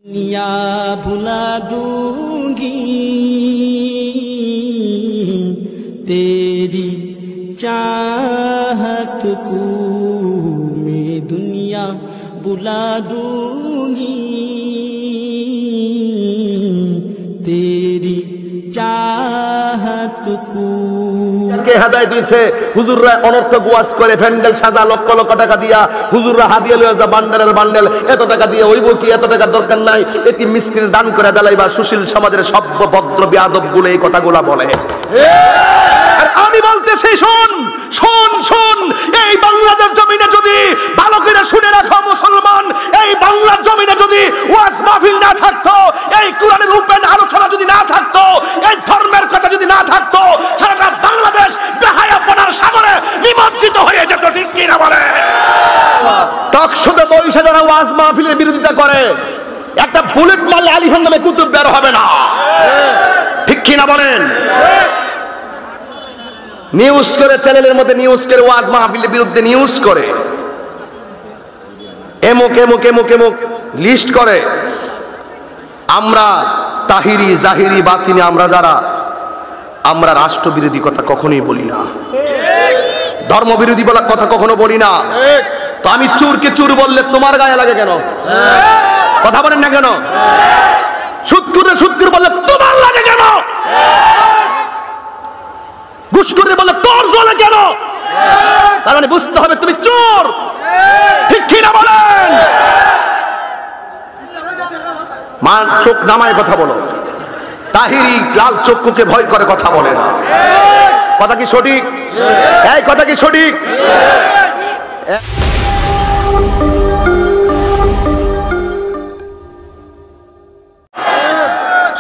दुनिया भुला दूंगी तेरी चाहत को, मैं दुनिया भुला दूंगी तेरी चाहत को। কে হেদায়েত হইছে? হুজুররা অনর্থক ওয়াজ করে প্যান্ডেল সাজা লক্ষ লক্ষ টাকা দিয়া, হুজুররা হাদিয়া লইয়া যা বান্ডেলের বান্ডেল, এত টাকা দিয়ে হইব কি? এত টাকার দরকার নাই, এটি মিসকিন দান করে দেলাইবা। সুশীল সমাজের সভ্য ভদ্র বেয়াদব গুলো এই কথাগুলা বলে। আর আমি বলতেছি শোন শোন শোন, এই বাংলাদেশ জমিনে যদি ভালো করে শুনে রাখো মুসলমান, এই বাংলার জমিনে যদি ওয়াজ মাহফিল না থাকতো, এই কোরআনের ওপেন আলোচনা যদি না থাকতো, এই ধর্মের কথা যদি না থাকতো, সারাটা বাংলাদেশ বেহায়াপনার সাগরে নিমজ্জিত হয়ে যেত। ঠিক কি না বলে? টকশোতে বৈশা যারা ওয়াজ মাহফিলের বিরোধিতা করে, একটা বুলেট মারলে আলিফান নামে কুতুব বের হবে না। ঠিক কি না বলেন? নিউজ করে, চ্যানেলের মধ্যে নিউজ করে, ওয়াজ মাহফিলের বিরুদ্ধে নিউজ করে, এমুক এমুক এমুক এমুক লিস্ট করে। আমরা তাহিরি জাহিরি বাতিনি আমরা যারা, আমরা রাষ্ট্রবিরোধী কথা কখনোই বলি না, ধর্মবিরোধী বলার কথা কখনো বলি না। তো আমি চোরকে চোর বললে তোমার গায়ে লাগে কেন? কথা বলেন না কেন? সুৎকুরে সুৎকুর বললে তোমার লাগে কেন? ঘুষখোর বলে তোর জ্বলে কেন? তার মানে বুঝতে হবে তুমি চোর। ঠিক কি না বলেন? মান চোখ নামায় কথা বলো। তাহিরি লাল চক্ষুকে ভয় করে কথা বলে না। কথা কি সঠিক? এই কথা কি সঠিক?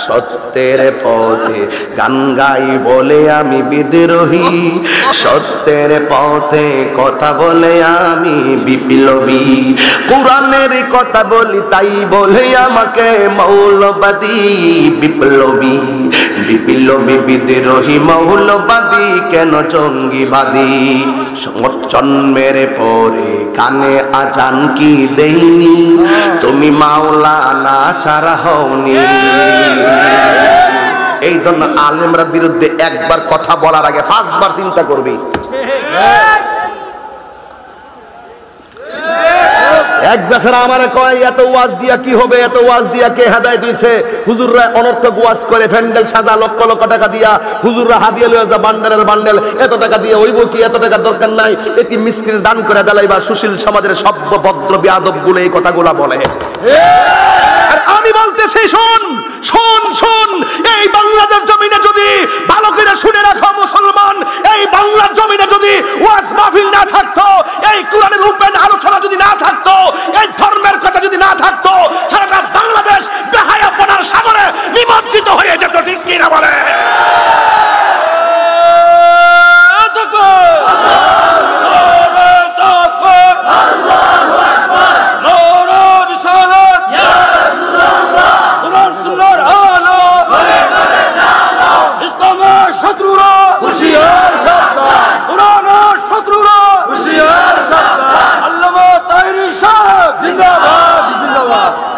সত্যের পথে গান গাই বলে আমি বিদ্রোহী, সত্যের পথে কথা বলে আমি বিপ্লবী, কোরআনের কথা বলি তাই বলে আমাকে মৌলবাদী। বিপ্লবী বিপ্লবী বিদ্রোহী মৌলবাদী কেন জঙ্গিবাদী? জন্মের পরে কানে আজান কি দেইনি, তুমি মাওলানা ছাড়া হওনি। এই জন্য আলেমরা বিরুদ্ধে একবার কথা বলার আগে 5 বার চিন্তা করবি। এক বেচারা আমারে কয় এত ওয়াজ দিয়া কি হবে, এত ওয়াজ দিয়া কে হেদায়েত হইছে? হুজুররা অনর্থক ওয়াজ করে প্যান্ডেল সাজা লক্ষ লক্ষ টাকা দিয়া, হুজুররা হাদিয়া লইয়া যা বান্ডেলের বান্ডেল, এত টাকা দিয়ে হইব কি? এত টাকার দরকার নাই, এটি মিসকিন দান করে দেলাইবা। সুশীল সমাজের সভ্য ভদ্র বেয়াদব গুলো এই কথাগুলা বলে। আর আমি বলতেছি শোন শোন শোন, এই বাংলাদেশ জমিনে যদি ভালো করে শুনে রাখো মুসলমান, এই বাংলার জমিনে যদি ওয়াজ মাহফিল না থাকতো, এই কোরআনের ওপেন আলোচনা যদি না থাকতো, এই ধর্মের কথা যদি না থাকতো, সারাটা বাংলাদেশ বেহায়াপনার সাগরে নিমজ্জিত হয়ে যেত। ঠিক কি না বলে?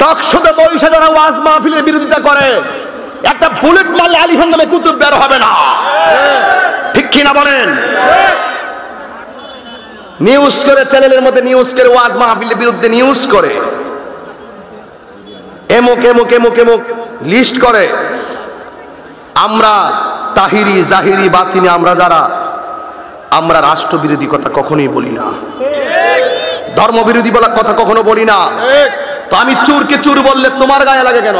টকশোতে বৈশা যারা ওয়াজ মাহফিলের বিরোধিতা করে, একটা বুলেট মারলে আলিফান নামে কুতুব বের হবে না। ঠিক কি না বলেন? নিউজ করে, চ্যানেলের মধ্যে নিউজ করে, ওয়াজ মাহফিলের বিরুদ্ধে নিউজ করে, এমুক এমুক এমুক এমুক লিস্ট করে। আমরা তাহিরি জাহিরি বাতিনি আমরা যারা, আমরা রাষ্ট্রবিরোধী কথা কখনোই বলি না, ধর্মবিরোধী বলার কথা কখনো বলি না। তো আমি চোরকে চোর বললে তোমার গায়ে লাগে কেন?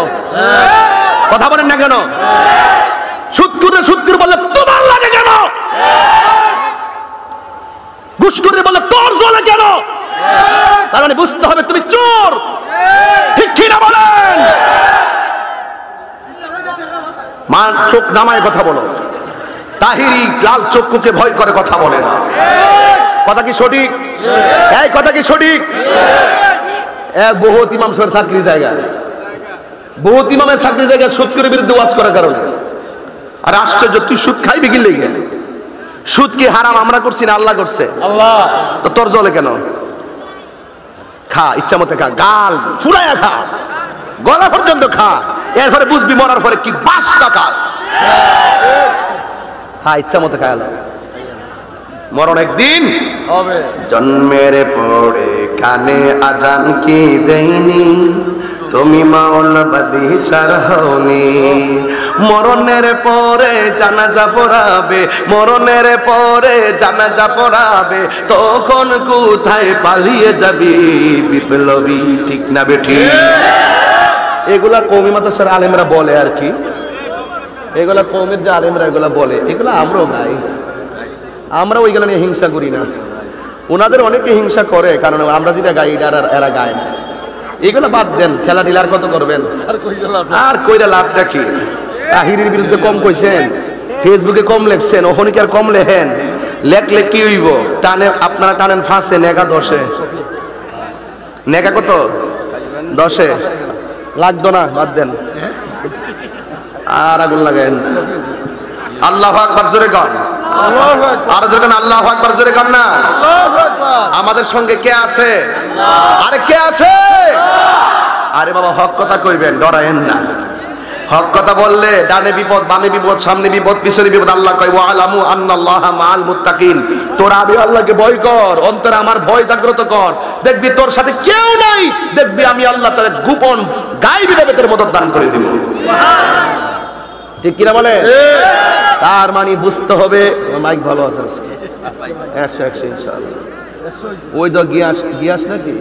কথা বলেন না কেন? সুৎকুরে সুৎকুর বললে তোমার লাগে কেন? ঘুষখোর বললে তোর জ্বলে কেন? তার মানে বুঝতে হবে তুমি চোর। ঠিক কি না বলেন? মান চোখ নামায় কথা বলো। তাহিরি লাল চক্ষুকে ভয় করে কথা বলে না। কথা কি সঠিক? এই কথা কি সঠিক? বহুত ইমাম সাহেবের চাকরি জায়গা, বহুত ইমামের চাকরি জায়গা সুৎকুরের বিরুদ্ধে ওয়াজ করার কারণে। আর আশ্চর্য, তুই সুদ খাইবি কি লেগে? সুদ কি হারাম আমরা করছি না আল্লাহ করছে? আল্লাহ। তো তোর জলে কেন? খা, ইচ্ছা মতে খা, গাল ফুরায়া খা, গলা পর্যন্ত খা, এরপরে বুঝবি মরার পরে কি বাস কাকাস। হ্যাঁ, ইচ্ছা মতো খায়াল, মরণ একদিন হবে। জন্মের পরে কানে আজান কি দেয়নি, তুমি মাওলাবাদী চার হওনি। মরণের পরে জানাজা পড়াবে, মরণের পরে জানাজা পড়াবে, তখন কোথায় পালিয়ে যাবি বিপ্লবী, ঠিক না বেঠি? এগুলা কওমি মাদ্রাসার আলেমরা বলে আর কি, এগুলা কওমের যে আলেমরা এগুলা বলে, এগুলা আমরাও গাই। আমরা ওইগুলা নিয়ে হিংসা করি না, ওনাদের অনেকে হিংসা করে, কারণ আমরা যেটা গাই এরা গায় না। এগুলো বাদ দেন, ঠেলা ঢিলার কত করবেন, আর কইরা লাভটা কি? তাহিরের বিরুদ্ধে কম কইছেন, ফেসবুকে কম লেখছেন, ওখানে কি আর কম লেখেন? লেখলে কি হইব? টানে, আপনারা টানেন 5-এ, নেগা 10-এ। নেগা কত? 10-এ। লাগতো না, বাদ দেন, আর আগুন লাগায়েন। আল্লাহু আকবার জোরে গান, আর যখন আল্লাহু আকবার জোরে গান না। আমাদের সঙ্গে কে আছে? আরে কে আছে? আরে বাবা, হক কথা কইবেন, ডরায়েন না। হক কথা বললে ডানে বিপদ, বামে বিপদ, সামনে বিপদ, পিছনে বিপদ। আল্লাহ কয় ওয়া আলামু আন্নাল্লাহা মাআল মুত্তাকিন, তোরা আমি আল্লাহকে ভয় কর, অন্তরে আমার ভয় জাগ্রত কর, দেখবি তোর সাথে কেউ নাই, দেখবি আমি আল্লাহ তোর গোপন গায়বী ভাবে তোর মদদ দান করে দিব। ঠিক কিনা বলে? তার মানে বুঝতে হবে। মাইক ভালো আছে আজকে, 100 ইনশাআল্লাহ। ওই তো গিয়াস নাকি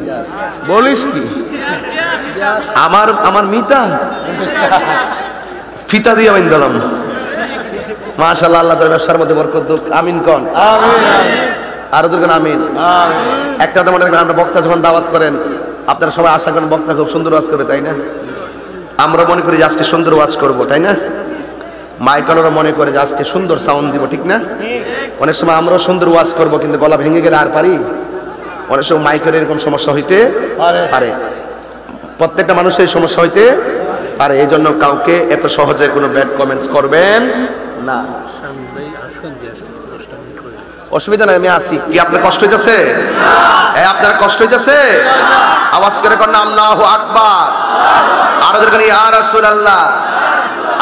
বলিস কি? আমার মিতা ফিতা দিয়ে আমি দিলাম। মাশাআল্লাহ, আল্লাহ তাআলা ব্যবসার মধ্যে বরকত দিক। আমিন কোন? আমিন। আর যখন আমিন। একটা কথা মনে রাখবেন, আমরা বক্তা যখন দাওয়াত করেন, আপনারা সবাই আশা করেন বক্তা খুব সুন্দর ওয়াজ করবে, তাই না? আমরা মনে করি যে আজকে সুন্দর ওয়াজ করব, তাই না? মাইকালরা মনে করে যে আজকে সুন্দর সাউন্ড দিব, ঠিক না? অনেক সময় আমরাও সুন্দর ওয়াজ করব, কিন্তু গলা ভেঙে গেলে আর পারি? অনেক সময় মাইকের এরকম সমস্যা হইতে পারে, প্রত্যেকটা মানুষের সমস্যা হইতে পারে। এই জন্য কাউকে এত সহজে কোনো ব্যাড কমেন্টস করবেন না। অসুবিধা নাই, আমি আসি। কি আপনার কষ্ট হইতেছে? আপনার কষ্ট হইতেছে? আওয়াজ করে কর না আল্লাহু আকবার। আরো যখন ইয়া রাসূলুল্লাহ।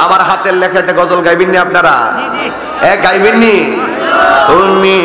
আমার হাতের লেখা একটা গজল গাইবেন নি আপনারা? গাইবেন নি? তুমি